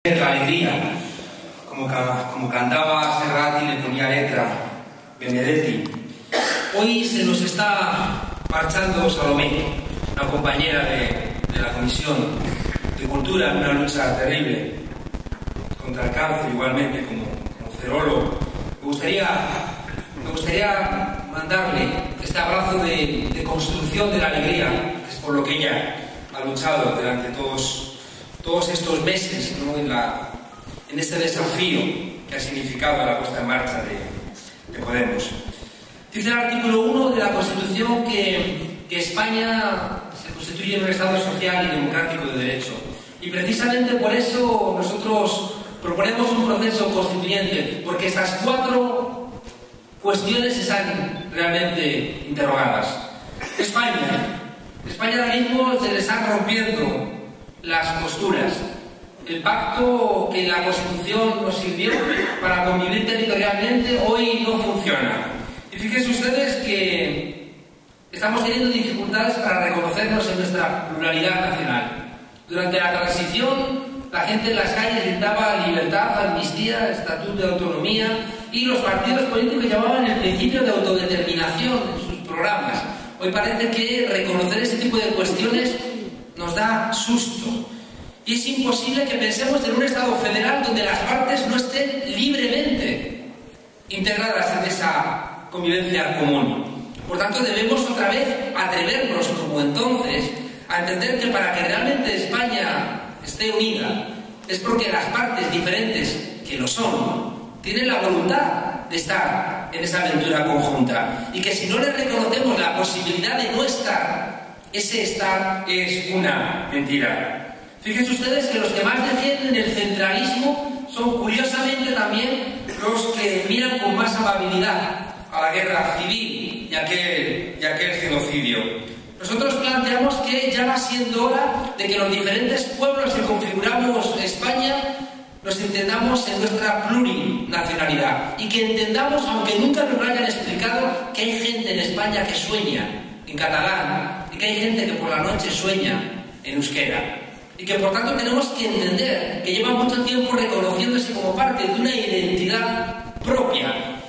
La alegría, como cantaba Serrat y le ponía letra Benedetti. Hoy se nos está marchando Salomé, una compañera de la Comisión de Cultura, en una lucha terrible contra el cáncer, igualmente como cerólogo. Me gustaría mandarle este abrazo de construcción de la alegría, que es por lo que ella ha luchado durante todos estos meses, ¿no? en este desafío que ha significado la puesta en marcha de Podemos. Dice el artículo 1 de la Constitución que España se constituye en un Estado social y democrático de derecho. Y precisamente por eso nosotros proponemos un proceso constituyente, porque estas 4 cuestiones están realmente interrogadas. España ahora mismo se le están rompiendo las posturas. El pacto que la Constitución nos sirvió para convivir territorialmente hoy no funciona. Y fíjense ustedes que estamos teniendo dificultades para reconocernos en nuestra pluralidad nacional. Durante la transición, la gente en las calles gritaba libertad, amnistía, estatuto de autonomía, y los partidos políticos llamaban el principio de autodeterminación en sus programas. Hoy parece que reconocer ese tipo de cuestiones nos da susto. Y es imposible que pensemos en un Estado federal donde las partes no estén libremente integradas en esa convivencia común. Por tanto, debemos otra vez atrevernos, como entonces, a entender que para que realmente España esté unida es porque las partes diferentes, que lo son, tienen la voluntad de estar en esa aventura conjunta. Y que si no les reconocemos la posibilidad de no estar, ese estar es una mentira. Fíjense ustedes que los que más defienden el centralismo son curiosamente también los que miran con más amabilidad a la guerra civil y aquel genocidio. Nosotros planteamos que ya va siendo hora de que los diferentes pueblos que configuramos España nos entendamos en nuestra plurinacionalidad y que entendamos, aunque nunca nos lo hayan explicado, que hay gente en España que sueña en catalán y que hay gente que por la noche sueña en euskera. Y que por tanto tenemos que entender que lleva mucho tiempo reconociéndose como parte de una identidad propia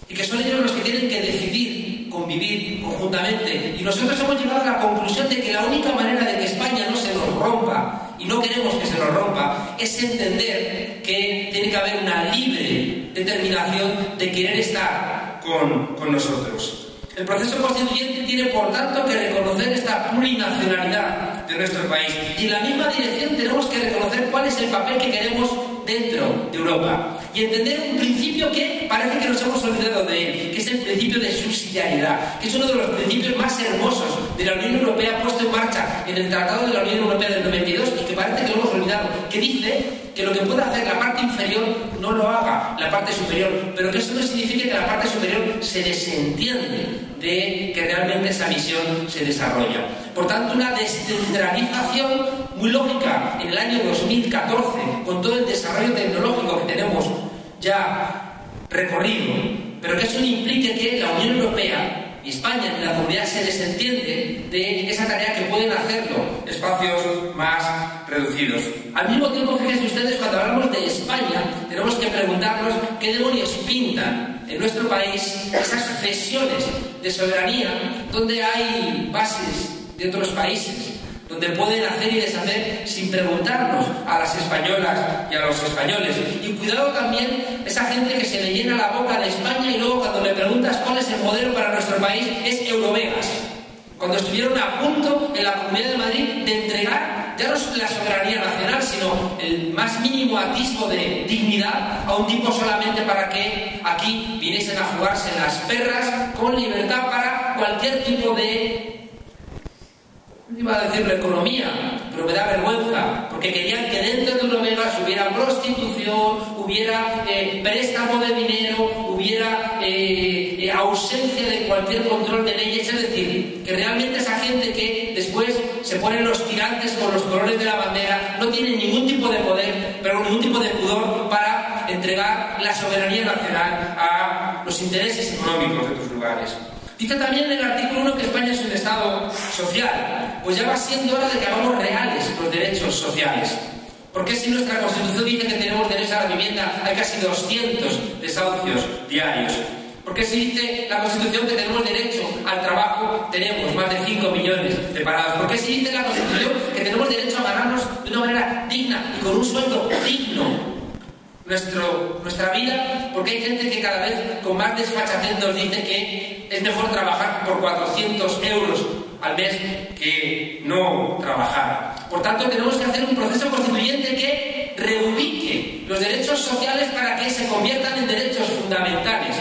y que son ellos los que tienen que decidir convivir conjuntamente. Y nosotros hemos llegado a la conclusión de que la única manera de que España no se nos rompa, y no queremos que se nos rompa, es entender que tiene que haber una libre determinación de querer estar con nosotros. El proceso constituyente tiene, por tanto, que reconocer esta plurinacionalidad de nuestro país. Y en la misma dirección tenemos que reconocer cuál es el papel que queremos dentro de Europa. Y entender un principio que parece que nos hemos olvidado de él, que es el principio de subsidiariedad, que es uno de los principios más hermosos de la Unión Europea puesto en marcha en el Tratado de la Unión Europea del 92 y que parece que lo hemos olvidado, que dice que lo que puede hacer la parte inferior no lo haga la parte superior, pero que eso no significa que la parte superior se desentiende de que realmente esa visión se desarrolla. Por tanto, una descentralización muy lógica en el año 2014, con todo el desarrollo tecnológico que tenemos ya recorrido, pero que eso no implique que la Unión Europea y España en la comunidad se desentiende de esa tarea que pueden hacerlo espacios más reducidos. Al mismo tiempo, fíjense ustedes, cuando hablamos de España, tenemos que preguntarnos qué demonios pintan en nuestro país esas cesiones de soberanía donde hay bases de otros países, donde pueden hacer y deshacer sin preguntarnos a las españolas y a los españoles. Y cuidado también esa gente que se le llena la boca de España y luego cuando le preguntas cuál es el modelo para nuestro país es Eurovegas. Cuando estuvieron a punto en la Comunidad de Madrid de entregar ya no la soberanía nacional, sino el más mínimo atisbo de dignidad a un tipo solamente para que aquí viniesen a jugarse las perras con libertad para cualquier tipo de... iba a decir la economía, pero me da vergüenza, porque querían que dentro de Eurovegas hubiera prostitución, hubiera préstamo de dinero, hubiera ausencia de cualquier control de leyes, es decir, que realmente esa gente que después se ponen los tirantes con los colores de la bandera no tiene ningún tipo de poder, pero ningún tipo de pudor para entregar la soberanía nacional a los intereses económicos de otros lugares. Dice también en el artículo 1 que España es un Estado social. Pues ya va siendo hora de que hagamos reales los derechos sociales. ¿Por qué si nuestra Constitución dice que tenemos derecho a la vivienda hay casi 200 desahucios diarios? ¿Por qué si dice la Constitución que tenemos derecho al trabajo tenemos más de 5 millones de parados? ¿Por qué si dice la Constitución que tenemos derecho a ganarnos de una manera digna y con un sueldo digno nuestra vida? Porque hay gente que cada vez con más desfachatez nos dice que es mejor trabajar por 400 euros al mes que no trabajar. Por tanto, tenemos que hacer un proceso constituyente que reubique los derechos sociales para que se conviertan en derechos fundamentales.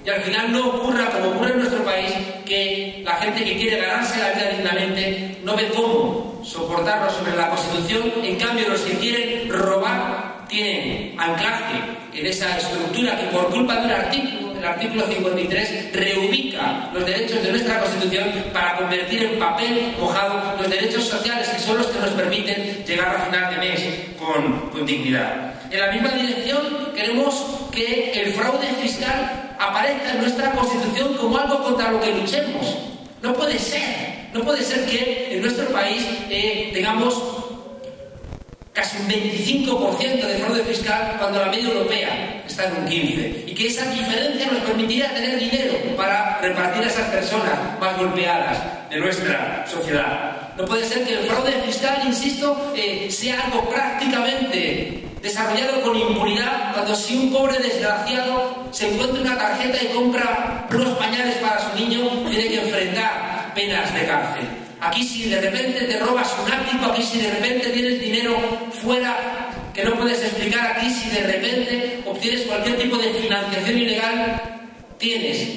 Y al final no ocurra como ocurre en nuestro país, que la gente que quiere ganarse la vida dignamente no ve cómo soportarlo sobre la Constitución. En cambio, los que quieren robar tienen anclaje en esa estructura que por culpa de un artículo, el artículo 53, reubica los derechos de nuestra Constitución para convertir en papel mojado los derechos sociales, que son los que nos permiten llegar a final de mes con dignidad. En la misma dirección queremos que el fraude fiscal aparezca en nuestra Constitución como algo contra lo que luchemos. No puede ser que en nuestro país tengamos casi un 25% de fraude fiscal cuando la media europea está en un 15%, y que esa diferencia nos permitiría tener dinero para repartir a esas personas más golpeadas de nuestra sociedad. No puede ser que el fraude fiscal, insisto, sea algo prácticamente desarrollado con impunidad, cuando si un pobre desgraciado se encuentra una tarjeta y compra unos pañales para su niño, tiene que enfrentar penas de cárcel. Aquí si de repente te robas un ático, aquí si de repente tienes dinero fuera que no puedes explicar, aquí si de repente obtienes cualquier tipo de financiación ilegal, tienes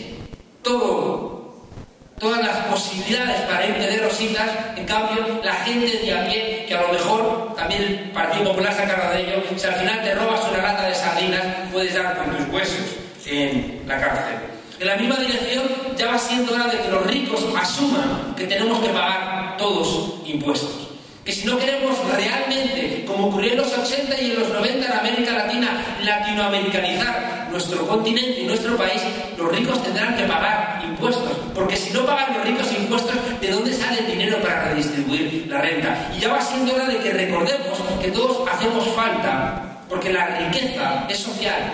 todas las posibilidades para irte de rositas. En cambio, la gente de a pie, que a lo mejor también el Partido Popular se encarga de ello, si al final te robas una lata de sardinas, puedes dar con tus huesos en la cárcel. En la misma dirección, ya va siendo hora de que los ricos asuman que tenemos que pagar todos impuestos. Que si no queremos realmente, como ocurrió en los 80 y en los 90 en América Latina, latinoamericanizar nuestro continente y nuestro país, los ricos tendrán que pagar impuestos. Porque si no pagan los ricos impuestos, ¿de dónde sale el dinero para redistribuir la renta? Y ya va siendo hora de que recordemos que todos hacemos falta, porque la riqueza es social.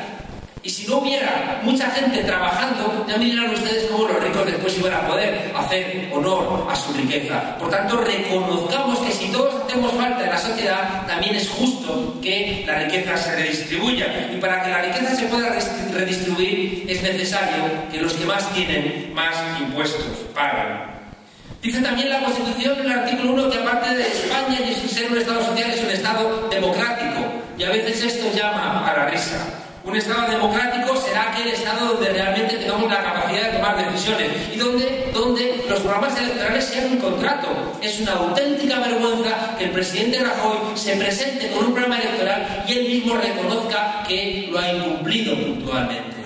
Y si no hubiera mucha gente trabajando, ya miran ustedes cómo los ricos después iban a poder hacer honor a su riqueza. Por tanto, reconozcamos que si todos hacemos falta en la sociedad, también es justo que la riqueza se redistribuya. Y para que la riqueza se pueda redistribuir, es necesario que los que más tienen, más impuestos paguen. Dice también la Constitución, en el artículo 1, que aparte de España y ser un Estado social, es un Estado democrático. Y a veces esto llama a la risa. Un Estado democrático será aquel Estado donde realmente tengamos la capacidad de tomar decisiones y donde los programas electorales sean un contrato. Es una auténtica vergüenza que el presidente Rajoy se presente con un programa electoral y él mismo reconozca que lo ha incumplido puntualmente.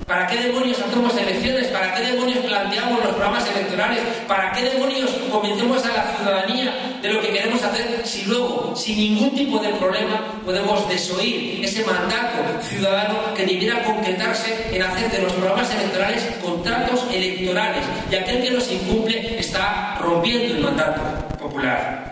¿Para qué demonios hacemos elecciones? ¿Para qué demonios planteamos los programas electorales? ¿Para qué demonios convencemos a la ciudadanía de lo que queremos hacer si luego, sin ningún tipo de problema, podemos desoír ese mandato ciudadano que debiera concretarse en hacer de los programas electorales contratos electorales? Y aquel que los incumple está rompiendo el mandato popular.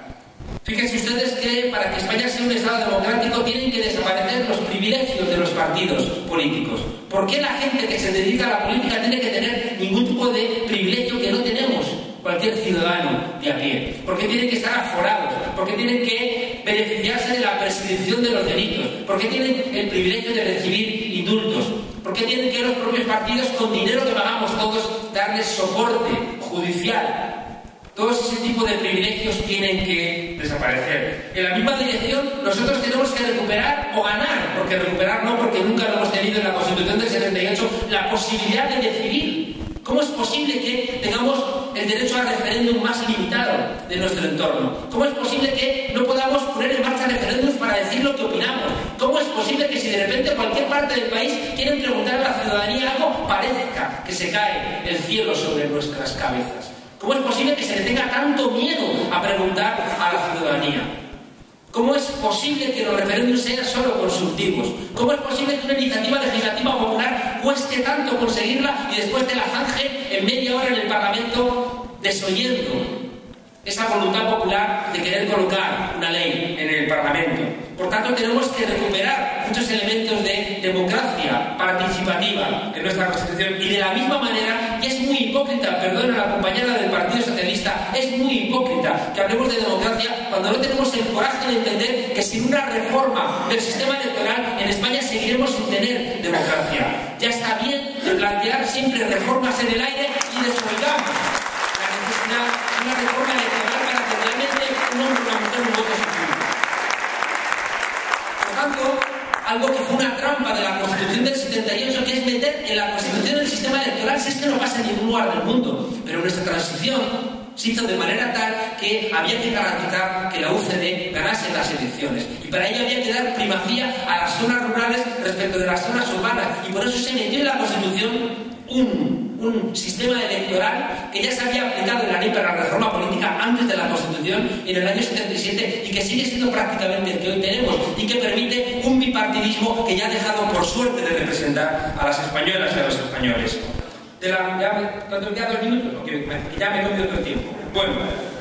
Fíjense ustedes que para que España sea un Estado democrático tienen que desaparecer los privilegios de los partidos políticos. ¿Por qué la gente que se dedica a la política tiene que tener ningún tipo de privilegio que no tenemos cualquier ciudadano de a pie? ¿Por qué tienen que estar aforados? ¿Por qué tienen que beneficiarse de la prescripción de los delitos? ¿Por qué tienen el privilegio de recibir indultos? ¿Por qué tienen que los propios partidos, con dinero que pagamos todos, darles soporte judicial? Todos ese tipo de privilegios tienen que desaparecer. En la misma dirección, nosotros tenemos que recuperar o ganar, porque recuperar no, porque nunca lo hemos tenido en la Constitución del 78, la posibilidad de decidir. ¿Cómo es posible que tengamos el derecho al referéndum más limitado de nuestro entorno? ¿Cómo es posible que no podamos poner en marcha referéndums para decir lo que opinamos? ¿Cómo es posible que si de repente cualquier parte del país quieren preguntar a la ciudadanía algo, parezca que se cae el cielo sobre nuestras cabezas? ¿Cómo es posible que se le tenga tanto miedo a preguntar a la ciudadanía? ¿Cómo es posible que los referéndums sean solo consultivos? ¿Cómo es posible que una iniciativa legislativa popular cueste tanto conseguirla y después te la zanje en media hora en el Parlamento desoyendo esa voluntad popular de querer colocar una ley en el Parlamento? Por tanto, tenemos que recuperar muchos elementos de democracia participativa en nuestra Constitución. Y de la misma manera, y es muy hipócrita, perdón a la compañera del Partido Socialista, es muy hipócrita que hablemos de democracia cuando no tenemos el coraje de entender que sin una reforma del sistema electoral en España seguiremos sin tener democracia. Ya está bien de plantear siempre reformas en el aire y desoigamos la necesidad de una reforma electoral para que realmente un hombre o una mujer un voto se cumpla. Por tanto, algo que fue una trampa de la Constitución del 78, que es meter en la Constitución del sistema electoral, si es que no pasa en ningún lugar del mundo. Pero nuestra transición se hizo de manera tal que había que garantizar que la UCD ganase las elecciones. Y para ello había que dar primacía a las zonas rurales respecto de las zonas urbanas. Y por eso se metió en la Constitución un sistema electoral que ya se había aplicado en la ley para la reforma política antes de la Constitución en el año 77 y que sigue siendo prácticamente el que hoy tenemos y que permite un bipartidismo que ya ha dejado por suerte de representar a las españolas y a los españoles. ¿Cuánto me queda? 2 minutos? Porque ya me he comido otro tiempo. Bueno,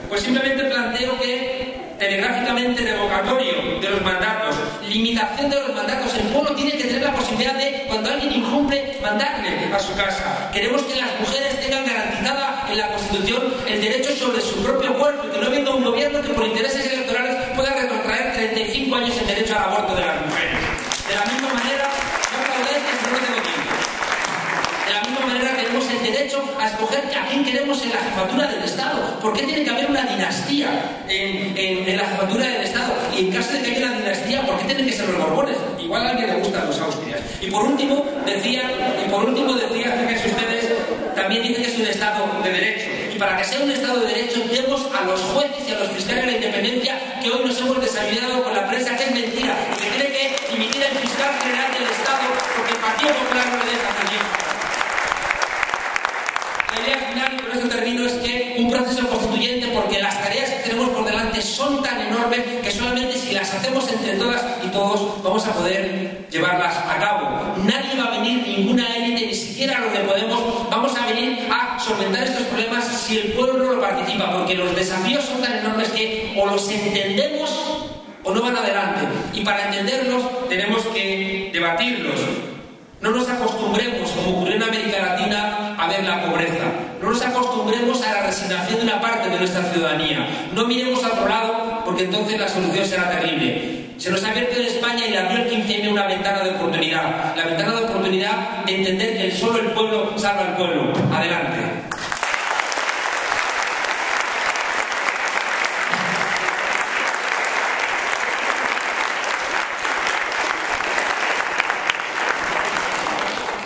pues simplemente planteo que telegráficamente revocatorio de los mandatos, limitación de los mandatos. El pueblo tiene que tener la posibilidad de, cuando alguien incumple, mandarle a su casa. Queremos que las mujeres tengan garantizada en la Constitución el derecho sobre su propio cuerpo y que no venga un gobierno que por intereses electorales pueda retrotraer 35 años el derecho al aborto de las mujeres. De la misma manera, no aplaudáis que no tengo tiempo. De la misma manera tenemos el derecho a escoger a quién queremos en la jefatura del Estado. ¿Por qué tiene que haber una dinastía en la jefatura del Estado? Y en caso de que haya una dinastía, ¿por qué tienen que ser los Borbones? Igual a alguien le gustan los Austrias. Y por último decía, fíjense ustedes, también dice que es un Estado de Derecho. Y para que sea un Estado de Derecho, tenemos a los jueces y a los fiscales de la independencia que hoy nos hemos desayunado con la prensa, que es mentira, y que tiene que dimitir el fiscal general del Estado porque el Partido Popular no le deja hacer bien. La idea final, y con esto termino, es que un proceso constituyente, porque las tareas que tenemos por delante son tan enormes que solamente si las hacemos entre todas y todos vamos a poder llevarlas a cabo. Nadie va a venir, ninguna élite, ni siquiera los de Podemos, vamos a venir a solventar estos problemas si el pueblo no lo participa, porque los desafíos son tan enormes que o los entendemos o no van adelante. Y para entenderlos tenemos que debatirlos. No nos acostumbremos, como ocurrió en América Latina, a ver la pobreza. No nos acostumbremos a la resignación de una parte de nuestra ciudadanía. No miremos a otro lado, porque entonces la solución será terrible. Se nos ha abierto en España y le abrió el 15M una ventana de oportunidad. La ventana de oportunidad de entender que solo el pueblo salva al pueblo. Adelante.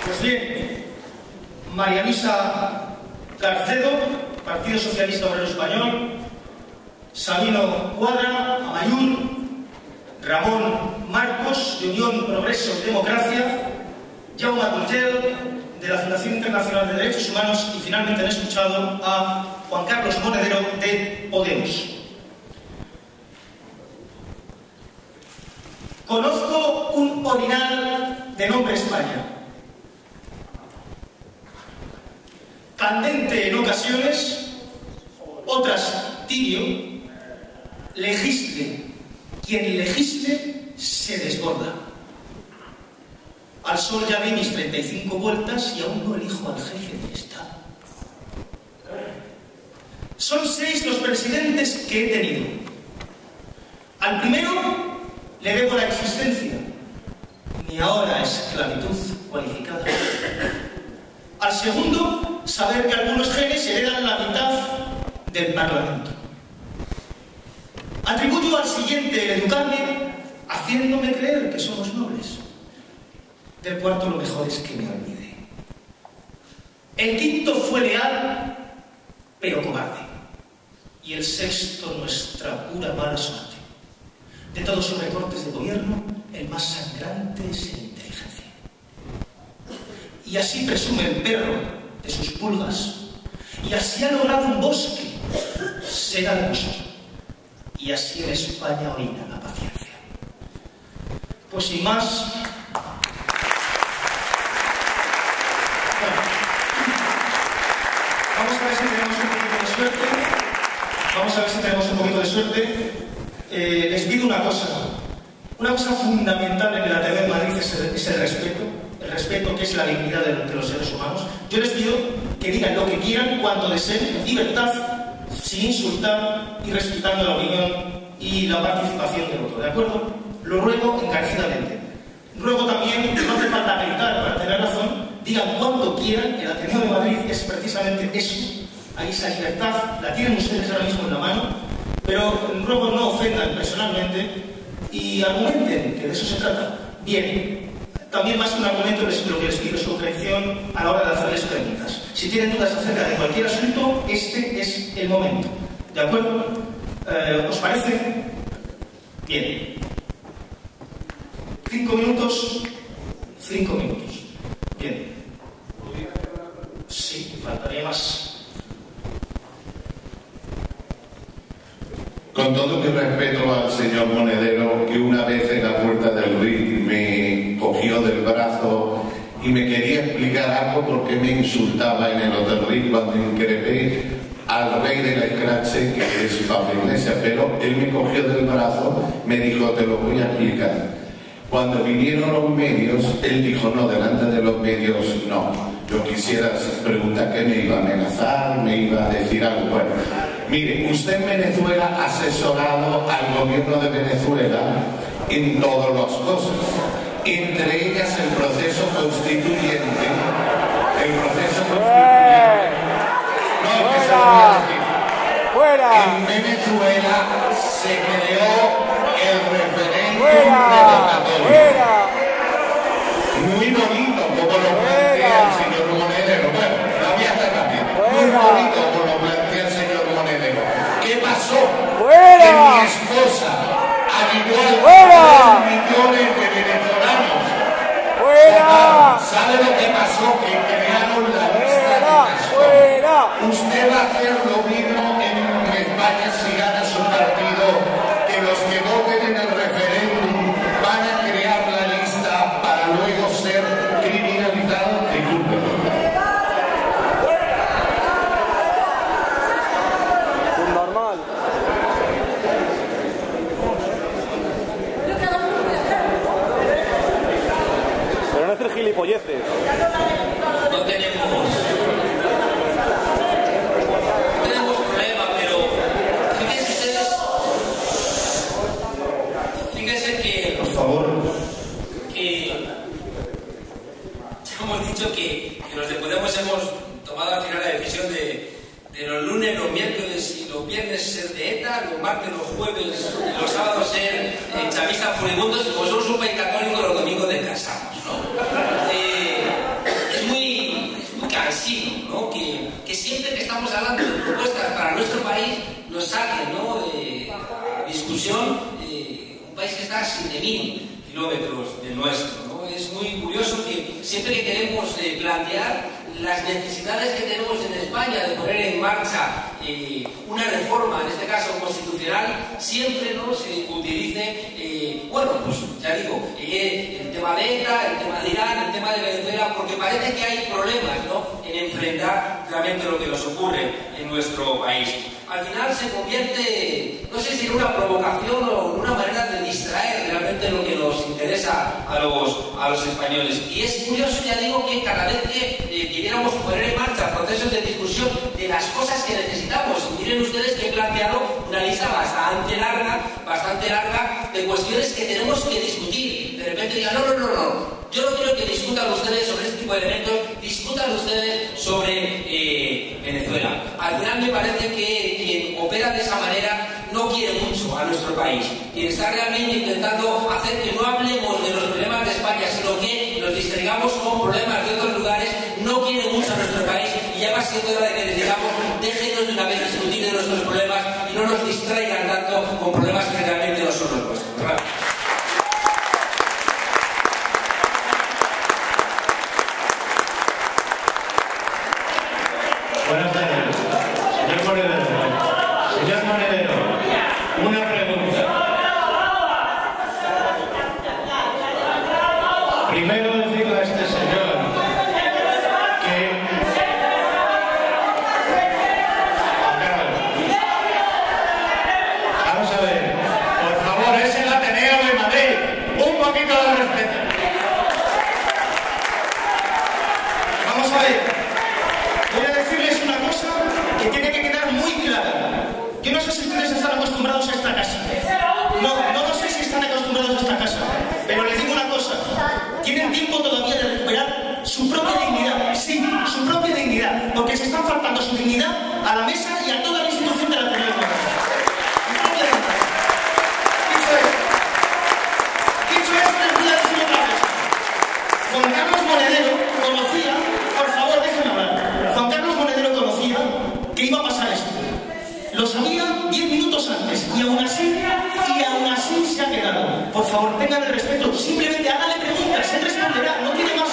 Pues bien, María Luisa Garcedo, Partido Socialista Obrero Español, Sabino Cuadra, Amayur, Ramón Marcos, de Unión Progreso y Democracia, Jaume Cultel, de la Fundación Internacional de Derechos Humanos, y finalmente han escuchado a Juan Carlos Monedero, de Podemos. Conozco un orinal de nombre España, candente en ocasiones, otras tibio. Legisle quien legisle, se desborda. Al sol ya vi mis 35 vueltas y aún no elijo al jefe del Estado. Son 6 los presidentes que he tenido. Al primero le debo la existencia, mi ahora esclavitud cualificada. Al segundo, saber que algunos genes heredan la mitad del Parlamento. Atribuyo al siguiente el educarme, haciéndome creer que somos nobles. Del cuarto, lo mejor es que me olvide. El quinto fue leal, pero cobarde. Y el sexto, nuestra pura mala suerte. De todos sus recortes de gobierno, el más sangrante es el inteligencia. Y así presume el perro de sus pulgas. Y así ha logrado un bosque, seda de bosque. Y así en España orina la paciencia. Pues sin más... Bueno, vamos a ver si tenemos un poquito de suerte. Vamos a ver si tenemos un poquito de suerte. Les pido una cosa. Una cosa fundamental en el Ateneo de Madrid es el respeto que es la dignidad de los seres humanos. Yo les pido que digan lo que quieran, cuando deseen, en libertad, sin insultar y respetando la opinión y la participación del otro, ¿de acuerdo? Lo ruego encarecidamente. Ruego también que no hace falta gritar para tener razón, digan cuanto quieran. El Ateneo de Madrid es precisamente eso. Ahí esa libertad la tienen ustedes ahora mismo en la mano, pero ruego no ofendan personalmente y argumenten, que de eso se trata. Bien, también más que un argumento, lo que les pido es comprensión a la hora de hacerles preguntas. Si tienen dudas acerca de cualquier asunto, este es el momento. ¿De acuerdo? ¿Os parece? Bien. 5 minutos. 5 minutos. Bien. Sí, faltaría más. Con todo mi respeto al señor Monedero, que una vez en la puerta del RIC me cogió del brazo y me quería explicar algo porque me insultaba en el Hotel RIC cuando increpé al rey de la escrache, que es Pablo Iglesias, pero él me cogió del brazo, me dijo, te lo voy a explicar. Cuando vinieron los medios, él dijo, no, delante de los medios no. Yo quisiera preguntar qué me iba a amenazar, me iba a decir algo. Bueno, mire, usted en Venezuela ha asesorado al gobierno de Venezuela en todas las cosas, entre ellas el proceso constituyente. El proceso constituyente. No, que se lo voy a decir. En Venezuela se creó el referéndum revocatorio. Muy bonito como lo plantea el señor Monedero. Bueno, la voy a hacer rápido. Muy bonito como lo plantea el señor Monedero. ¿Qué pasó? Que mi esposa, al igual que millones de venezolanos, ¿sabe lo que pasó? Que crearon la lista de Castro. Usted va a hacer lo mismo en España si gana su partido, que los que voten en el referéndum van a crear la lista para luego ser criminalizados. Disculpen. Normal. Pero no hacer gilipolleces. No tenemos problema, pero fíjense que, Por favor. que ya hemos dicho que los de Podemos hemos tomado al final la decisión de los lunes, los miércoles y los viernes ser de ETA, los martes, los jueves y los sábados ser chavistas furibundos, y como somos un país católico, los domingos descansamos, ¿no? Es muy cansino, ¿no? Que siempre que estamos hablando de propuestas para nuestro país nos saquen, ¿no? A discusión un país que está a 7.000 kilómetros del nuestro, ¿no? Es muy curioso que siempre que queremos plantear las necesidades que tenemos en España de poner en marcha una reforma, en este caso constitucional, siempre, ¿no?, se utilice, bueno, pues ya digo, el tema de ETA, el tema de Irán, el tema de Venezuela, porque parece que hay problemas, ¿no?, en enfrentar realmente lo que nos ocurre en nuestro país. Al final se convierte, no sé si en una provocación o en una manera de distraer realmente lo que nos interesa a los españoles. Y es curioso, ya digo, que cada vez que quisiéramos poner en marcha procesos de discusión de las cosas que necesitamos, miren ustedes que he planteado una lista bastante larga de cuestiones que tenemos que discutir. De repente digan, no. Yo no quiero que discutan ustedes sobre este tipo de elementos, discutan ustedes sobre Venezuela. Al final me parece que quien opera de esa manera no quiere mucho a nuestro país. Quien está realmente intentando hacer que no hablemos de los problemas de España, sino que nos distraigamos con problemas de otros lugares, no quiere mucho a nuestro país, y ya va siendo hora de que les digamos, déjenos de una vez discutir de nuestros problemas y no nos distraigan tanto con problemas que realmente no son los nuestros. Gracias. Buenas tardes. Señor Monedero, una pregunta. Primero decirle a este señor que... Vamos a ver, por favor, es el Ateneo de Madrid. todavía de recuperar su propia dignidad. Sí, su propia dignidad. Porque se están faltando su dignidad a la mesa y a toda la institución de la comunidad autónoma. Dicho esto, les voy a decir otra cosa. Juan Carlos Monedero conocía, por favor, déjenme hablar. Juan Carlos Monedero conocía que iba a pasar esto. Lo sabía 10 minutos antes y aún así se ha quedado. Por favor, tengan el respeto. Simplemente háganle preguntas, él responderá. No tiene más.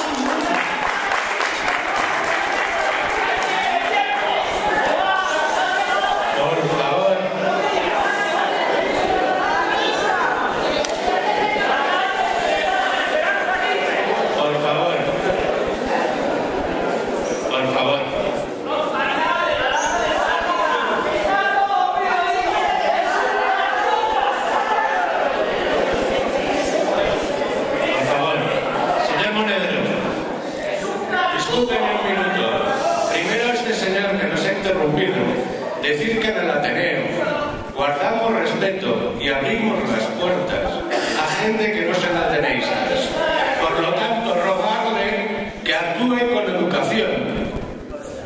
Decir que en el Ateneo guardamos respeto y abrimos las puertas a gente que no sean ateneístas. Por lo tanto, rogarle que actúe con educación.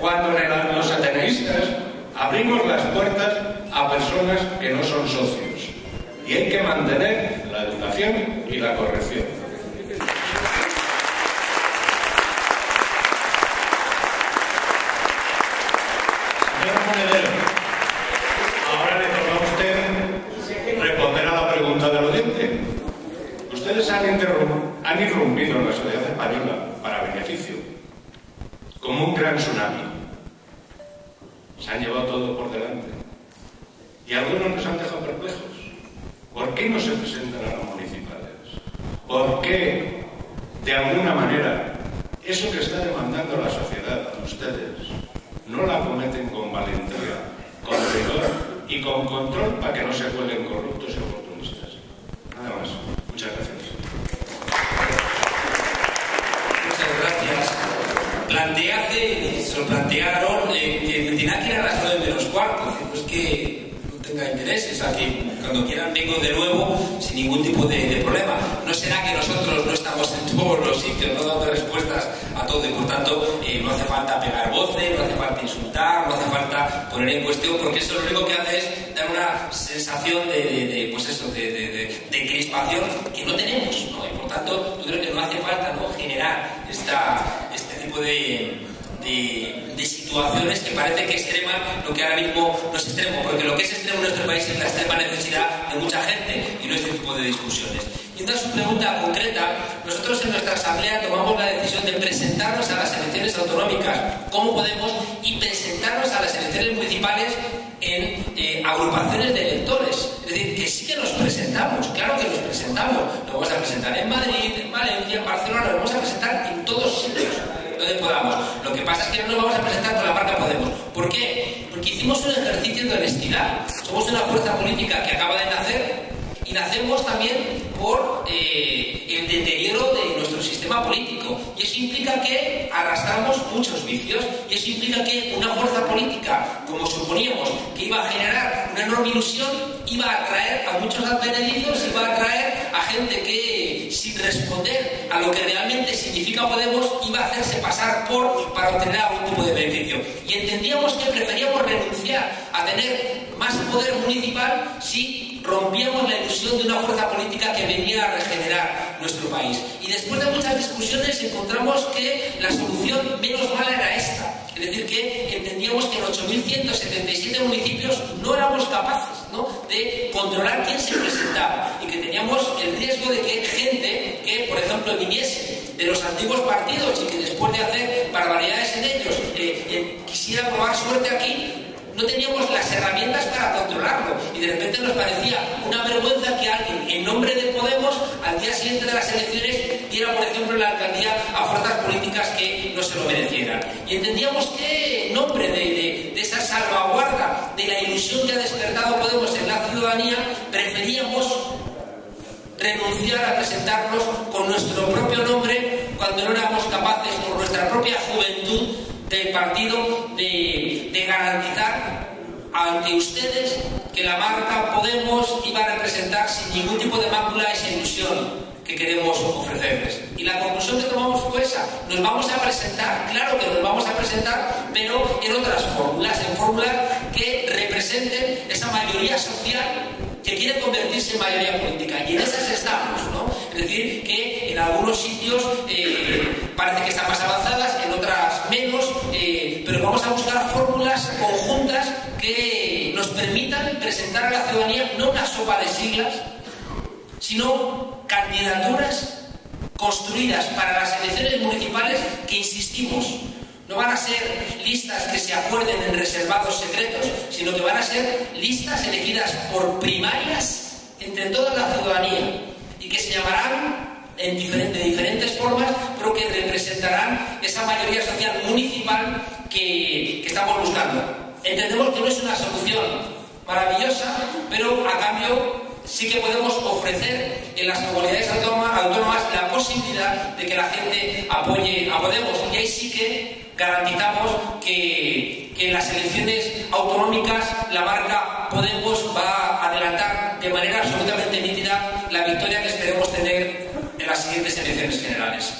Cuando en los ateneístas abrimos las puertas a personas que no son socios. Y hay que mantener la educación y la corrección. Ahora le toca a usted responder a la pregunta del oyente. Ustedes han irrumpido en la sociedad española para beneficio, como un gran tsunami. Se han llevado todo por delante. Y algunos nos han dejado perplejos. ¿Por qué no se presentan a las municipales? ¿Por qué, de alguna manera, eso que está demandando la sociedad, ustedes, no la cometen con valentía, con rigor y con control para que no se cuelen corruptos y oportunistas? Nada más. Muchas gracias. Muchas gracias. Se lo plantearon, tendrá que ir a las 9 menos cuarto. No es que no tenga intereses, o sea, que cuando quieran vengo de nuevo sin ningún tipo de problema. No será que nosotros no estamos en todos los sitios, no dando respuestas a todo, y por tanto no hace falta pegar voces, no hace falta insultar, no hace falta poner en cuestión, porque eso lo único que hace es dar una sensación de crispación que no tenemos, ¿no? Y por tanto yo creo que no hace falta, ¿no?, generar este tipo de situaciones que parece que extreman lo que ahora mismo no es extremo, porque lo que es extremo en nuestro país es la extrema necesidad de mucha gente y no este tipo de discusiones. Y una pregunta concreta, nosotros en nuestra asamblea tomamos la decisión de presentarnos a las elecciones autonómicas como Podemos y presentarnos a las elecciones municipales en agrupaciones de electores. Es decir, que sí que nos presentamos, claro que nos presentamos. Nos vamos a presentar en Madrid, en Valencia, en Barcelona, nos vamos a presentar en todos sitios donde podamos. Lo que pasa es que no nos vamos a presentar con la marca Podemos. ¿Por qué? Porque hicimos un ejercicio de honestidad. Somos una fuerza política que acaba de nacer y nacemos también por el deterioro de nuestro sistema político. Y eso implica que arrastramos muchos vicios, y eso implica que una fuerza política, como suponíamos, que iba a generar una enorme ilusión, iba a atraer a muchos advenedizos, iba a atraer a gente que, sin responder a lo que realmente significa Podemos, iba a hacerse pasar para obtener algún tipo de beneficio. Y entendíamos que preferíamos renunciar a tener más poder municipal si rompíamos la ilusión de una fuerza política que venía a regenerar nuestro país. Y después de muchas discusiones encontramos que la solución menos mala era esta. Es decir, que entendíamos que en 8.177 municipios no éramos capaces, ¿no?, de controlar quién se presentaba, y que teníamos el riesgo de que gente que, por ejemplo, viniese de los antiguos partidos y que después de hacer barbaridades en ellos quisiera probar suerte aquí, no teníamos las herramientas para controlarlo, y de repente nos parecía una vergüenza que alguien, en nombre de Podemos, al día siguiente de las elecciones diera, por ejemplo, la alcaldía a fuerzas políticas que no se lo merecieran. Y entendíamos que, en nombre de esa salvaguarda de la ilusión que ha despertado Podemos en la ciudadanía, preferíamos renunciar a presentarnos con nuestro propio nombre cuando no éramos capaces, por nuestra propia juventud del partido, de garantizar ante ustedes que la marca Podemos iba a representar sin ningún tipo de mácula esa ilusión, que que queremos ofrecerles. Y la conclusión que tomamos fue esa: nos vamos a presentar, claro que nos vamos a presentar, pero en otras fórmulas, en fórmulas que representen esa mayoría social que quiere convertirse en mayoría política, y en esas estamos, ¿no? Es decir, que en algunos sitios parece que están más avanzadas, en otras menos, pero vamos a buscar fórmulas conjuntas que nos permitan presentar a la ciudadanía no una sopa de siglas, sino candidaturas construidas para las elecciones municipales que, insistimos, no van a ser listas que se acuerden en reservados secretos, sino que van a ser listas elegidas por primarias entre toda la ciudadanía y que se llamarán de diferentes formas, pero que representarán esa mayoría social municipal que estamos buscando. Entendemos que no es una solución maravillosa, pero a cambio sí que podemos ofrecer en las comunidades autónomas la posibilidad de que la gente apoye a Podemos, y ahí sí que garantizamos que en las elecciones autonómicas la marca Podemos va a adelantar de manera absolutamente nítida la victoria que esperemos tener en las siguientes elecciones generales.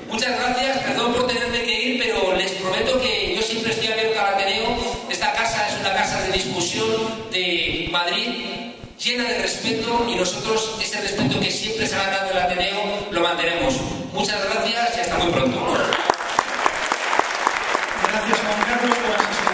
Muchas gracias, perdón por tenerme que ir, pero les prometo que yo siempre estoy abierto al Ateneo. Esta casa es una casa de discusión de Madrid, llena de respeto, y nosotros ese respeto que siempre se ha ganado el Ateneo lo mantenemos. Muchas gracias y hasta muy pronto. Gracias, Juan Carlos, por asistir.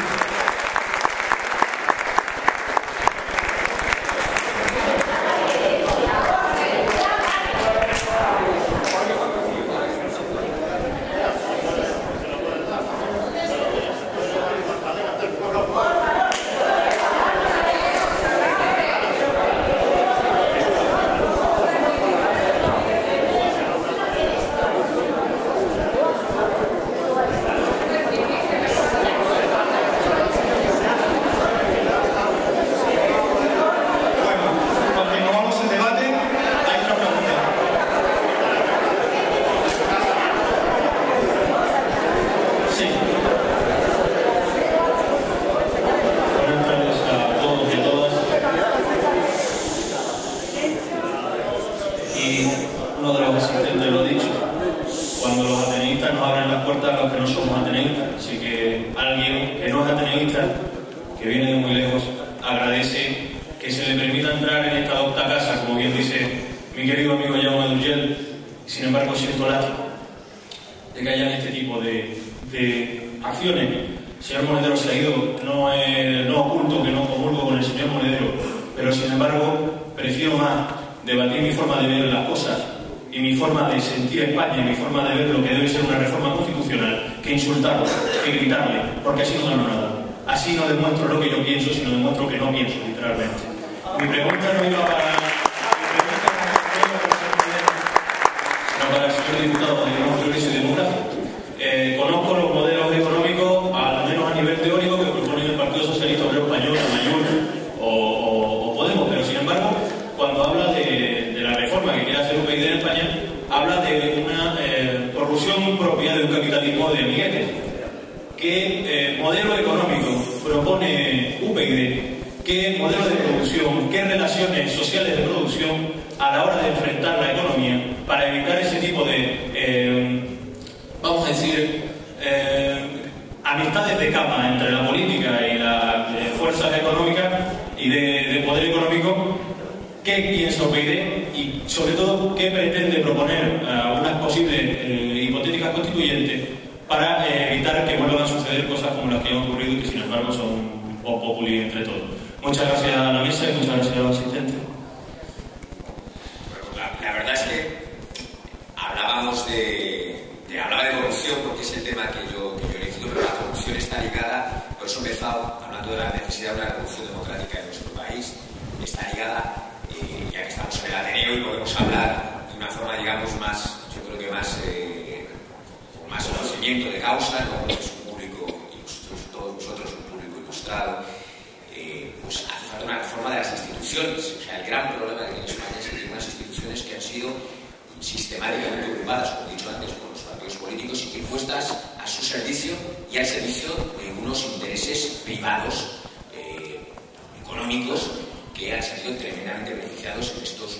que han salido tremendamente beneficiados en estas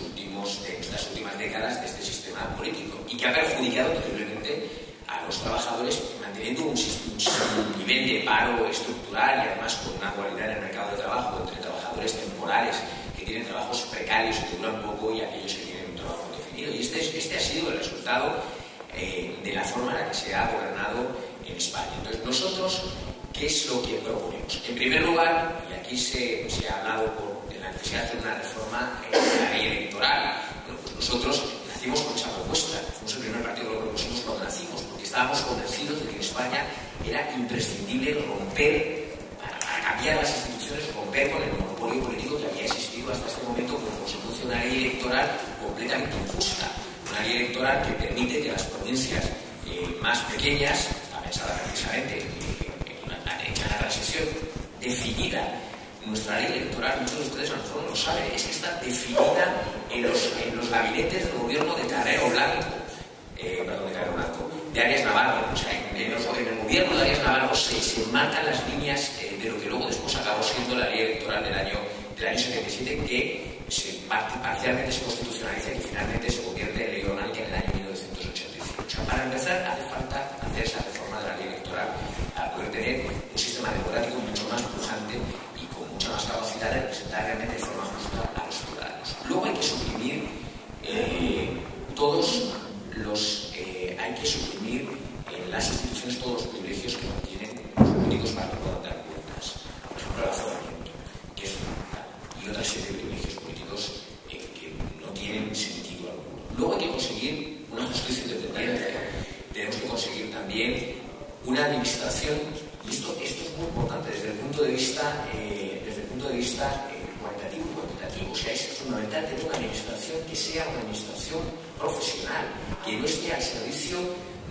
últimas décadas de este sistema político y que ha perjudicado terriblemente a los trabajadores, manteniendo un nivel de paro estructural y además con una dualidad en el mercado de trabajo entre trabajadores temporales que tienen trabajos precarios y que duran poco y aquellos que tienen un trabajo definido. Y este ha sido el resultado de la forma en la que se ha gobernado en España. Entonces, nosotros, ¿qué es lo que proponemos? En primer lugar, y aquí se ha hablado de la necesidad de hacer una reforma de la ley electoral. Bueno, pues nosotros nacimos con esa propuesta. Fuimos el primer partido que lo propusimos cuando nacimos, porque estábamos convencidos de que en España era imprescindible romper, para cambiar las instituciones, romper con el monopolio político que había existido hasta este momento como consecuencia de una ley electoral completamente injusta. Una ley electoral que permite que las provincias más pequeñas, está pensada precisamente en la transición definida. Nuestra ley electoral, muchos de ustedes a lo mejor no lo saben, es que está definida en los gabinetes del gobierno de Carrero Blanco, de Arias Navarro. O sea, en el gobierno de Arias Navarro se marcan las líneas de lo que luego después acabó siendo la ley electoral del año 77, que parcialmente se constitucionaliza y que finalmente se convierte en ley orgánica en el año 1985. O sea, para empezar, hace falta hacer esa reforma de la ley electoral para poder tener un sistema democrático mucho más pujante y con mucha más capacidad de representar realmente de forma justa a los ciudadanos. Luego hay que suprimir en las instituciones todos los privilegios que mantienen los políticos para que puedan dar cuentas. Por ejemplo, el aforamiento, que es fundamental, y otra serie de privilegios políticos que no tienen sentido alguno. Luego hay que conseguir una justicia independiente. Tenemos que conseguir también una administración, y esto es muy importante desde el punto de vista cualitativo y cuantitativo. O sea, es fundamental tener una administración que sea una administración profesional, que no esté al servicio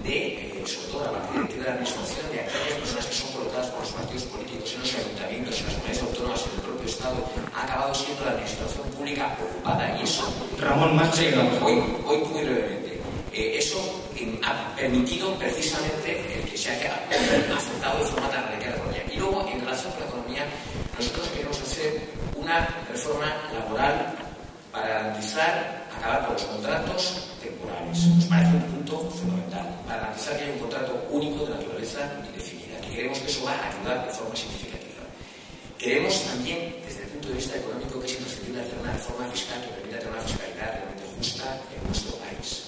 de, sobre todo a partir de la administración, de aquellas personas que son colocadas por los partidos políticos en los ayuntamientos, en las comunidades autónomas, en el propio Estado. Ha acabado siendo la administración pública ocupada y eso... Ramón, más hoy muy brevemente. Eso ha permitido precisamente que se haya afectado de forma tan radical la economía. Y luego, en relación con la economía, nosotros queremos hacer una reforma laboral para garantizar acabar con los contratos temporales. Nos parece un punto fundamental para garantizar que haya un contrato único de naturaleza indefinida, que creemos que eso va a ayudar de forma significativa. Creemos también, desde el punto de vista económico, que es imprescindible hacer una reforma fiscal que permita tener una fiscalidad realmente justa en nuestro país.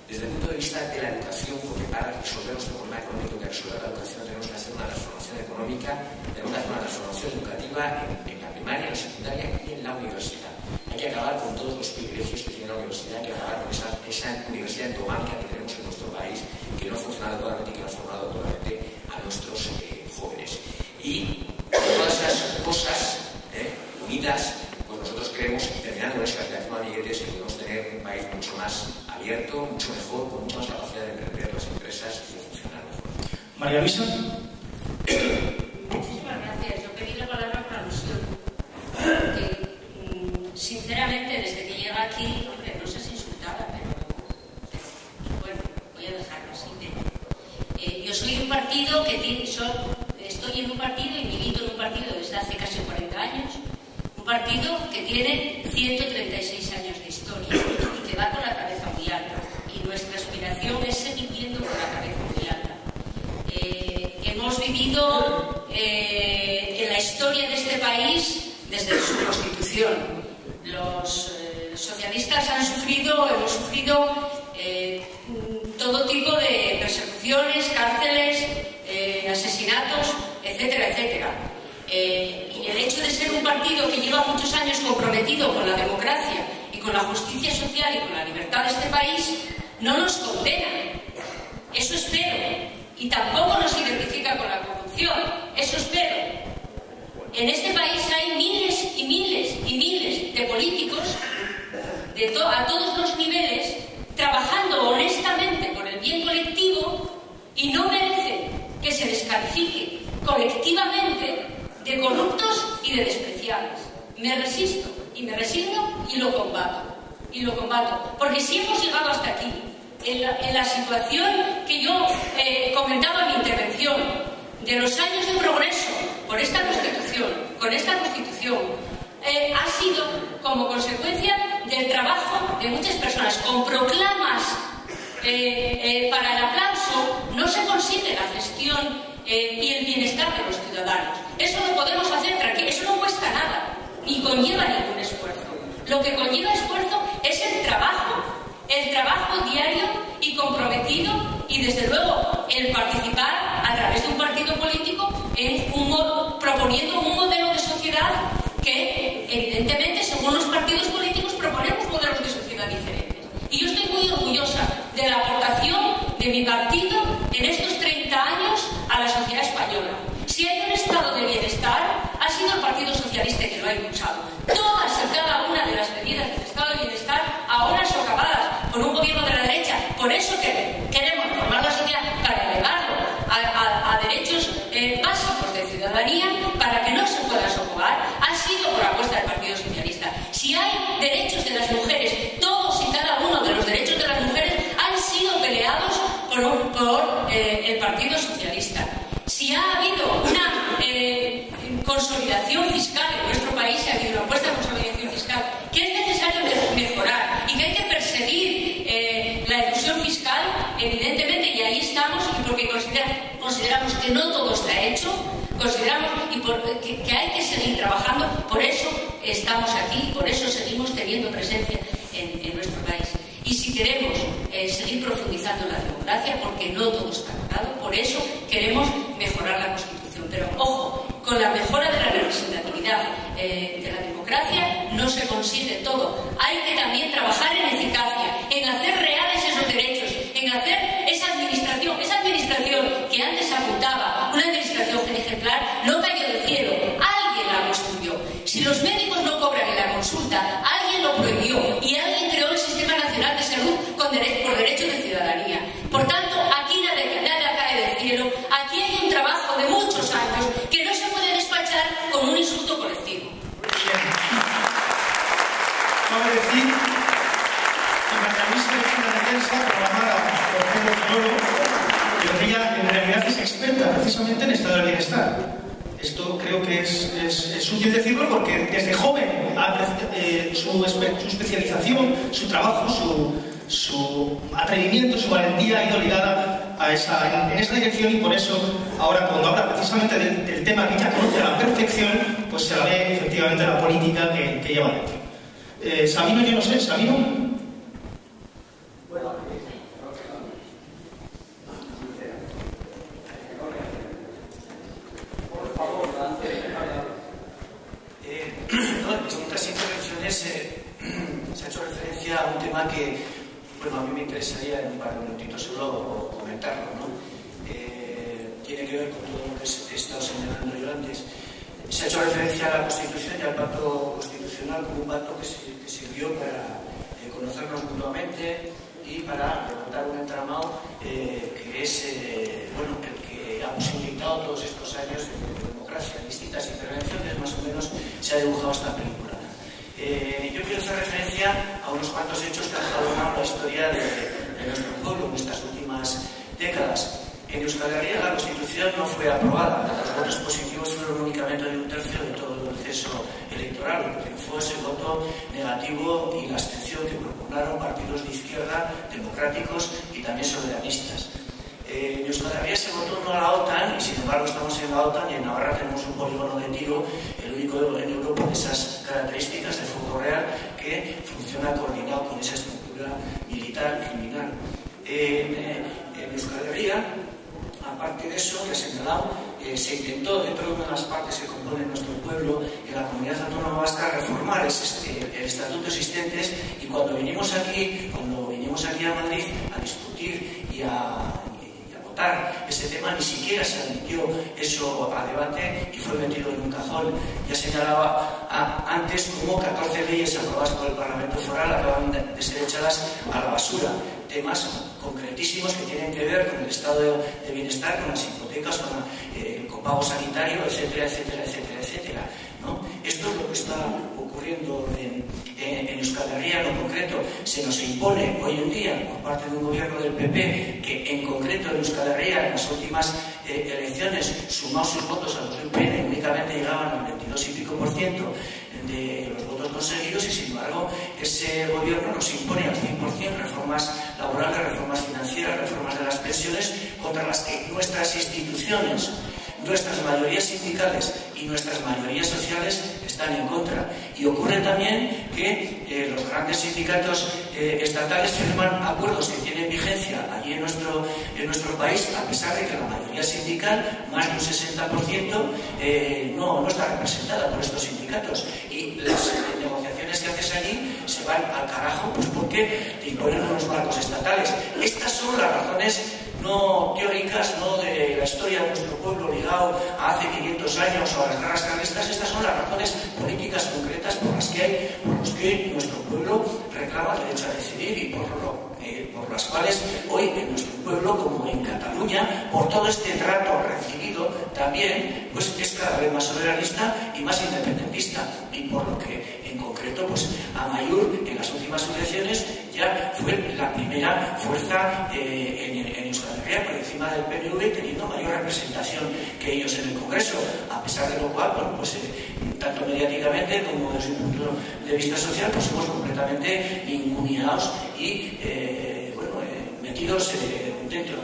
Desde el punto de vista de la educación, porque para resolver nuestro problema económico, que resolver la educación, tenemos que hacer una transformación económica, tenemos que hacer una transformación educativa en la primaria, en la secundaria y en la universidad. Hay que acabar con todos los privilegios que tiene la universidad, hay que acabar con esa universidad endogámica que tenemos en nuestro país, que no ha funcionado totalmente y que no ha formado totalmente a nuestros jóvenes. Y todas esas cosas unidas, pues nosotros creemos, y terminando con ese capitalismo amiguetes, que podemos tener un país mucho más abierto, mucho mejor, con mucha más capacidad de emprender las empresas y de funcionar mejor. María Luisa. Muchísimas gracias. Yo pedí la palabra por alusión. Sinceramente, desde que llega aquí, hombre, no sé si insultada, pero bueno, voy a dejarlo así. Yo soy un partido estoy en un partido y milito en un partido desde hace casi 40 años, un partido que tiene 136 años de historia y que va con la cabeza muy alta, y nuestra aspiración es seguir yendo con la cabeza muy alta. Hemos vivido en la historia de este país desde su constitución. Los socialistas hemos sufrido todo tipo de persecuciones, cárceles, asesinatos, etcétera, etcétera. Y el hecho de ser un partido que lleva muchos años comprometido con la democracia y con la justicia social y con la libertad de este país no nos condena. Eso espero. Y tampoco nos identifica con la corrupción. Eso espero. En este país hay miles y miles y miles de políticos a todos los niveles trabajando honestamente por el bien colectivo y no merecen que se descalifique colectivamente de corruptos y de despreciables. Me resisto y me resigno y lo combato. Porque si hemos llegado hasta aquí, en la situación que yo comentaba en mi intervención, de los años de progreso con esta Constitución, ha sido como consecuencia del trabajo de muchas personas. Con proclamas para el aplauso no se consigue la gestión y el bienestar de los ciudadanos. Eso lo podemos hacer tranquilo, eso no cuesta nada, ni conlleva ningún esfuerzo. Lo que conlleva esfuerzo es el trabajo diario y comprometido, y desde luego el participar a través de un partido político proponiendo un modelo de sociedad que, evidentemente, según los partidos políticos, proponemos modelos de sociedad diferentes. Y yo estoy muy orgullosa de la aportación de mi partido en estos 30 años a la sociedad española. Si hay un estado de bienestar, ha sido el Partido Socialista que lo ha impulsado. Todas y cada una de las medidas del estado de bienestar, ahora socavadas por un gobierno de la derecha. Por eso queremos reformar la sociedad, para elevarlo a derechos básicos de ciudadanía, para que no se pueda socavar, ha sido por apuesta del Partido Socialista. Si hay derechos de las mujeres, todos y cada uno de los derechos de las mujeres han sido peleados por el Partido Socialista. Si ha habido una consolidación fiscal en nuestro país, ha habido una apuesta de consolidación fiscal que es necesario mejorar y que hay que perseguir la elusión fiscal, evidentemente, y ahí estamos, y porque consideramos que no todo está hecho, consideramos que hay que seguir trabajando. Por eso estamos aquí, por eso seguimos teniendo presencia en nuestro país. Y si queremos seguir profundizando en la democracia, porque no todo está logrado, por eso queremos mejorar la Constitución. Pero ojo, con la mejora de la representatividad de la democracia no se consigue todo. Hay que también trabajar en eficacia, en hacer reales esos derechos, en hacer esa administración que antes apuntaba, una administración ejemplar, no cayó del cielo, alguien la construyó. Si los médicos no cobran en la consulta, alguien lo prohibió y alguien creó el Sistema Nacional de Salud por derecho de ciudadanía. Por tanto, aquí nada cae del cielo, aquí hay un trabajo de muchos años que no se puede despachar como un insulto colectivo. Cabe decir que la ministra es una defensa programada por Pedro Floro, que ella en realidad es experta precisamente en estado de bienestar. Esto creo que es útil decirlo porque desde joven su especialización, su trabajo, su atrevimiento, su valentía ha ido ligada en esa dirección, y por eso ahora, cuando habla precisamente del tema que ella conoce a la perfección, pues se la ve efectivamente la política que lleva dentro. Sabino, yo no sé, Sabino. En distintas intervenciones se ha hecho referencia a un tema que, bueno, a mí me interesaría en un par de minutitos solo comentarlo, ¿no? Tiene que ver con todo lo que he estado señalando yo antes. Se ha hecho referencia a la Constitución y al pacto constitucional como un pacto que sirvió para conocernos mutuamente y para levantar un entramado que es bueno, el que ha posibilitado todos estos años de democracia. En distintas intervenciones más o menos se ha dibujado esta película. Yo quiero hacer referencia a unos cuantos hechos que han jalonado la historia de nuestro pueblo en estas últimas décadas. En Euskal Herria la Constitución no fue aprobada. Los votos positivos fueron únicamente de 1/3 de todo el proceso electoral. Lo que triunfó es el voto negativo y la abstención que propugnaron partidos de izquierda, democráticos y también soberanistas. En Euskal Herria se votó no a la OTAN, y sin embargo estamos en la OTAN, y en Navarra tenemos un polígono de tiro, el único en Europa de esas características de fuego real, que funciona coordinado con esa estructura militar criminal. En Euskal Herria, aparte de eso que he señalado, se intentó, dentro de una de las partes que componen nuestro pueblo, en la comunidad autónoma vasca, reformar el estatuto existentes, y cuando vinimos aquí a Madrid a discutir y a votar ese tema, ni siquiera se admitió eso a debate y fue metido en un cajón. Ya señalaba antes cómo 14 leyes aprobadas por el Parlamento Foral acaban de ser echadas a la basura. Temas concretísimos que tienen que ver con el estado de bienestar, con las hipotecas, con el copago sanitario, etcétera, etcétera, etcétera, etcétera, ¿no? Esto es lo que está ocurriendo en Euskal Herria. En concreto, se nos impone hoy en día por parte de un gobierno del PP que, en concreto en Euskal Herria, en las últimas elecciones, sumados sus votos a los del PN, únicamente llegaban al 22 y pico %. de los votos conseguidos y, sin embargo, ese gobierno nos impone al 100% reformas laborales, reformas financieras, reformas de las pensiones, contra las que nuestras instituciones, nuestras mayorías sindicales y nuestras mayorías sociales están en contra. Y ocurre también que los grandes sindicatos estatales firman acuerdos que tienen vigencia allí en nuestro país, a pesar de que la mayoría sindical, más de un 60%, no está representada por estos sindicatos. Y las negociaciones que haces allí se van al carajo, pues porque te imponen unos marcos estatales. Estas son las razones no teóricas, no de la historia de nuestro pueblo ligado a hace 500 años o a las guerras carlistas. Estas son las razones políticas concretas por las que nuestro pueblo reclama el derecho a decidir y por las cuales hoy en nuestro pueblo, como en Cataluña, por todo este trato recibido también, pues es cada vez más soberanista y más independentista. Y por lo que en concreto, pues Amaiur en las últimas elecciones ya fue la primera fuerza en Euskal Herria por encima del PNV, teniendo mayor representación que ellos en el Congreso, a pesar de lo cual, bueno, pues tanto mediáticamente como desde un punto de vista social, pues somos completamente ninguneados y metidos dentro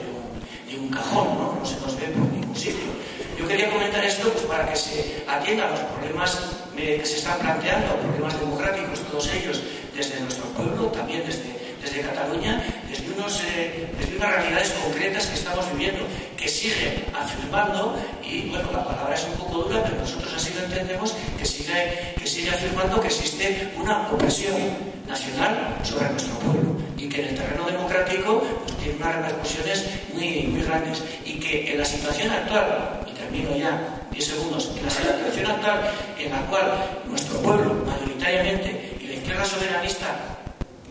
de un cajón, ¿no? No se nos ve por ningún sitio. Yo quería comentar esto pues, para que se atiendan los problemas que se están planteando, problemas democráticos, todos ellos, desde nuestro pueblo, también desde Cataluña, desde unas realidades concretas que estamos viviendo, que siguen afirmando, y bueno, la palabra es un poco dura, pero nosotros así lo entendemos, que sigue afirmando que existe una opresión nacional sobre nuestro pueblo y que en el terreno democrático pues, tiene unas repercusiones muy, muy grandes, y que en la situación actual, y termino ya 10 segundos, en la situación actual en la cual nuestro pueblo mayoritariamente y la izquierda soberanista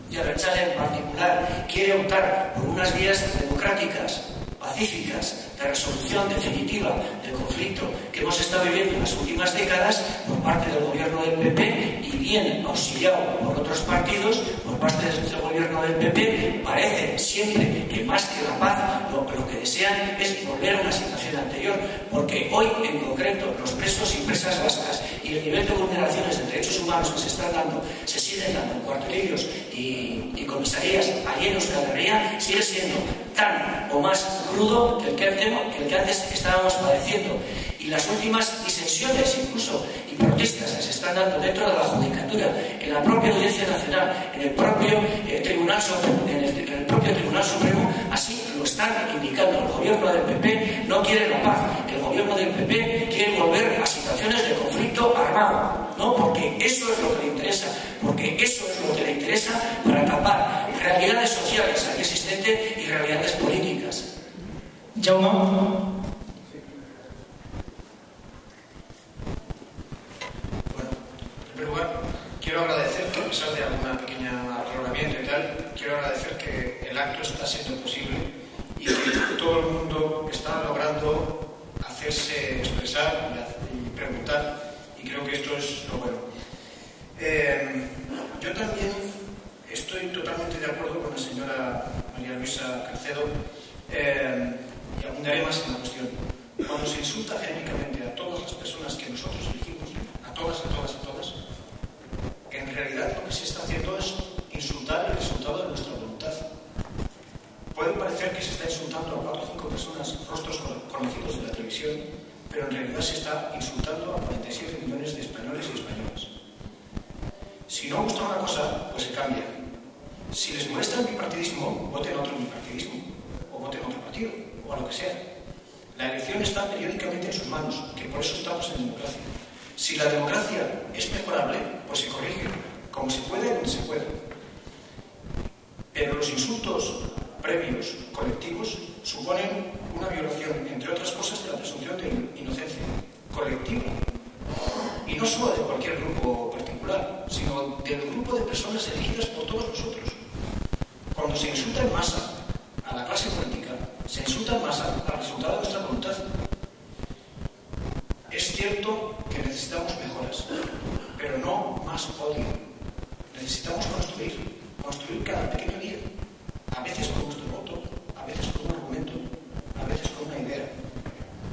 y Abertzale en particular quiere optar por unas vías democráticas, pacíficas, de resolución definitiva del conflicto que hemos estado viviendo en las últimas décadas por parte del gobierno del PP y bien auxiliado por otros partidos, por parte del gobierno del PP, parece siempre que más que la paz lo que desean es volver a una situación anterior, porque hoy en concreto los presos y presas vascas y el nivel de vulneraciones de derechos humanos que se están dando, se siguen dando en cuartelillos y comisarías allí en Euskal Herria, sigue siendo tan o más crudo que el que antes estábamos padeciendo. Y las últimas disensiones incluso y protestas que se están dando dentro de la judicatura, en la propia Audiencia Nacional, en el propio Tribunal Supremo, así lo están indicando. El gobierno del PP no quiere la paz, el gobierno del PP quiere volver a situaciones de conflicto armado, ¿no? Porque eso es lo que le interesa, porque eso es lo que le interesa para tapar realidades sociales aquí existentes y realidades políticas. Jaume. En primer lugar, quiero agradecer que, a pesar de alguna pequeña arrolamiento y tal, quiero agradecer que el acto está siendo posible y que todo el mundo está logrando hacerse expresar y preguntar, y creo que esto es lo bueno. Yo también estoy totalmente de acuerdo con la señora María Luisa Carcedo y abundaré más en la cuestión. Cuando se insulta genéricamente a todas las personas que nosotros elegimos, a todas, en realidad lo que se está haciendo es insultar el resultado de nuestra voluntad. Puede parecer que se está insultando a 4 o 5 personas, rostros conocidos de la televisión, pero en realidad se está insultando a 47 millones de españoles y españolas. Si no gusta una cosa, pues se cambia. Si les molesta el bipartidismo, voten otro bipartidismo, o voten otro partido, o a lo que sea. La elección está periódicamente en sus manos, que por eso estamos en democracia. Si la democracia es mejorable, pues se corrige, como se puede, donde se puede. Pero los insultos previos, colectivos, suponen una violación, entre otras cosas, de la presunción de inocencia colectiva. Y no solo de cualquier grupo particular, sino del grupo de personas elegidas por todos nosotros. Cuando se insulta en masa a la clase política, se insulta en masa al resultado de nuestra voluntad. Es cierto que necesitamos mejoras, pero no más odio. Necesitamos construir cada pequeño día, a veces con nuestro voto, a veces con un argumento, a veces con una idea,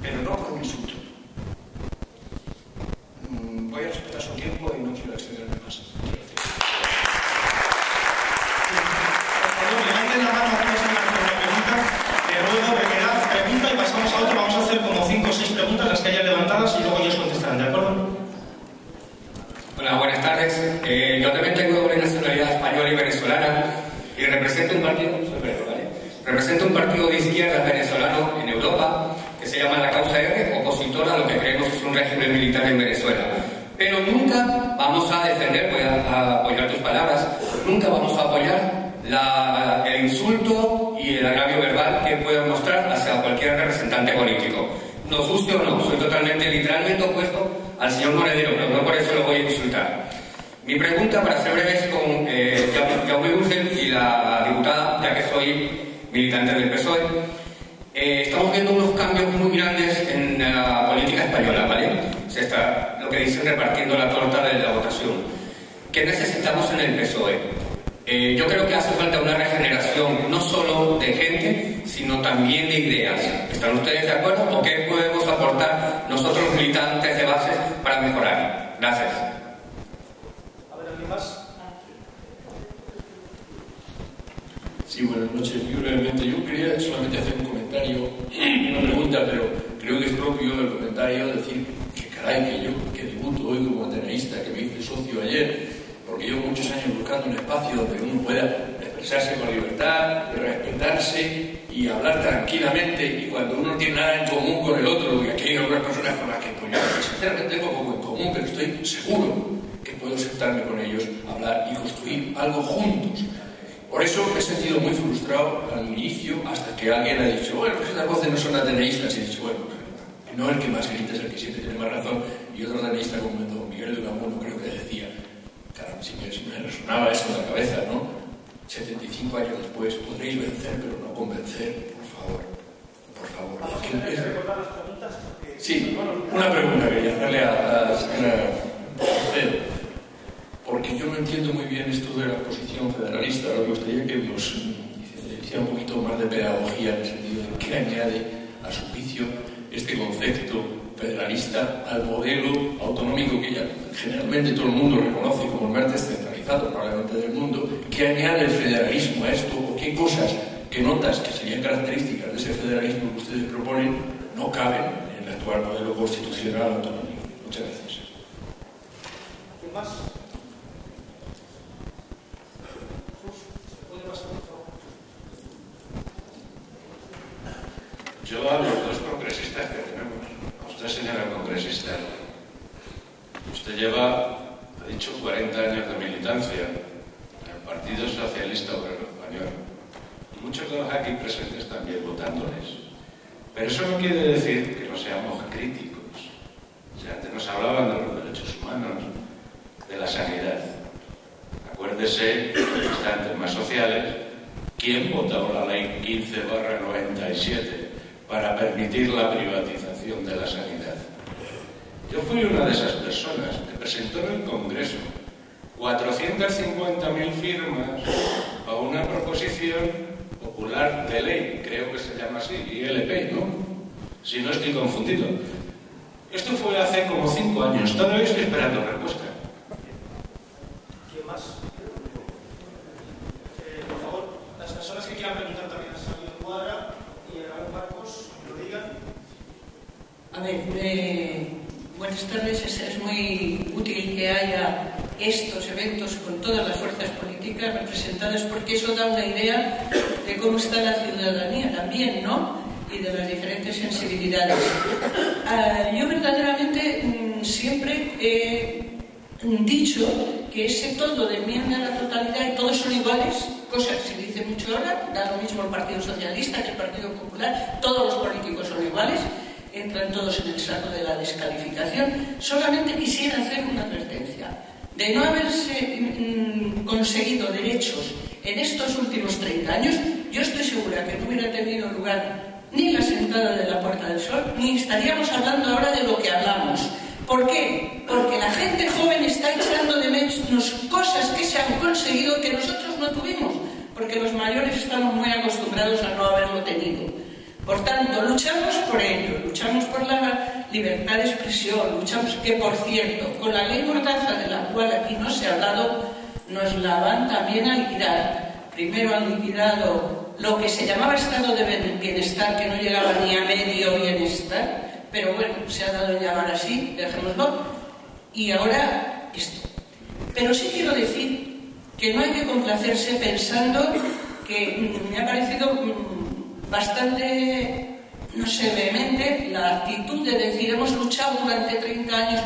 pero no con un insulto. Voy a respetar su tiempo y no quiero partido de izquierda venezolano en Europa que se llama La Causa R, opositor a lo que creemos que es un régimen militar en Venezuela. Pero nunca vamos a defender, voy a apoyar tus palabras, nunca vamos a apoyar el insulto y el agravio verbal que puedan mostrar hacia cualquier representante político. Nos guste o no, soy totalmente, literalmente opuesto al señor Monedero, pero no por eso lo voy a insultar. Mi pregunta, para ser breve, es con Jaume Urgel y la diputada, ya que soy militante del PSOE. Estamos viendo unos cambios muy grandes en la política española, ¿vale? Se está, lo que dicen, repartiendo la torta de la votación. ¿Qué necesitamos en el PSOE? Yo creo que hace falta una regeneración no solo de gente, sino también de ideas. ¿Están ustedes de acuerdo? ¿O qué podemos aportar nosotros militantes de base para mejorar? Gracias. A ver, ¿alguien más? Sí, buenas noches. Muy brevemente, yo quería solamente hacer un comentario, una pregunta, pero creo que es propio el comentario decir que caray, que yo que debuto hoy como ateneísta, que me hice socio ayer, porque llevo muchos años buscando un espacio donde uno pueda expresarse con libertad, respetarse y hablar tranquilamente, y cuando uno no tiene nada en común con el otro, y aquí hay otras personas con las que pues yo sinceramente tengo poco en común, pero estoy seguro que puedo sentarme con ellos, hablar y construir algo juntos. Por eso me he sentido muy frustrado al inicio, hasta que alguien ha dicho, bueno, pues estas voces no son ateneístas, y he dicho, bueno, no el que más grita es el que siempre tiene más razón, y otro ateneísta como don Miguel de Unamuno creo que decía, caramba, si me resonaba eso en la cabeza, ¿no? 75 años después, podréis vencer, pero no convencer, por favor. Por favor. ¿Quieres recordar las preguntas? Sí, una pregunta quería hacerle a la señora Cedo. Porque yo no entiendo muy bien esto de la posición federalista. Me gustaría que nos hiciera un poquito más de pedagogía en el sentido de qué añade a su juicio este concepto federalista al modelo autonómico que ya generalmente todo el mundo reconoce como el más descentralizado probablemente del mundo. ¿Qué añade el federalismo a esto? ¿O qué cosas, qué notas que serían características de ese federalismo que ustedes proponen no caben en el actual modelo constitucional autonómico? Muchas gracias. ¿Qué más? Yo a los dos congresistas que tenemos, a usted, señora congresista, usted lleva, ha dicho, 40 años de militancia en el Partido Socialista Obrero Español. Y muchos de los aquí presentes también votándoles. Pero eso no quiere decir que no seamos críticos. O sea, antes nos hablaban de los derechos humanos, de la sanidad. Acuérdese, en instantes más sociales, ¿quién votó la ley 15/97? Para permitir la privatización de la sanidad? Yo fui una de esas personas que presentó en el Congreso 450.000 firmas a una proposición popular de ley, creo que se llama así, ILP, ¿no? Si no estoy confundido. Esto fue hace como 5 años, todavía estoy esperando respuesta. ¿Quién más? Por favor, las personas que quieran preguntar también han salido de cuadra. A ver, buenas tardes. Es muy útil que haya estos eventos con todas las fuerzas políticas representadas, porque eso da una idea de cómo está la ciudadanía también, ¿no? Y de las diferentes sensibilidades. Yo verdaderamente siempre he dicho que ese todo de enmienda a la totalidad y todos son iguales, cosa que se dice mucho ahora, da lo mismo el Partido Socialista que el Partido Popular, todos los políticos son iguales, entran todos en el saco de la descalificación. Solamente quisiera hacer una advertencia. De no haberse conseguido derechos en estos últimos 30 años, yo estoy segura que no hubiera tenido lugar ni la sentada de la Puerta del Sol, ni estaríamos hablando ahora de lo que hablamos. ¿Por qué? Porque la gente joven está echando de menos cosas que se han conseguido que nosotros no tuvimos, porque los mayores estamos muy acostumbrados a no haberlo tenido. Por tanto, luchamos por ello, luchamos por la libertad de expresión, luchamos que, por cierto, con la ley Mordaza, de la cual aquí no se ha hablado, nos la van también a liquidar. Primero han liquidado lo que se llamaba estado de bienestar, que no llegaba ni a medio bienestar, pero bueno, se ha dado en llamar así, dejémoslo, y ahora esto. Pero sí quiero decir que no hay que complacerse pensando que me ha parecido bastante, no sé, vehemente la actitud de decir hemos luchado durante 30 años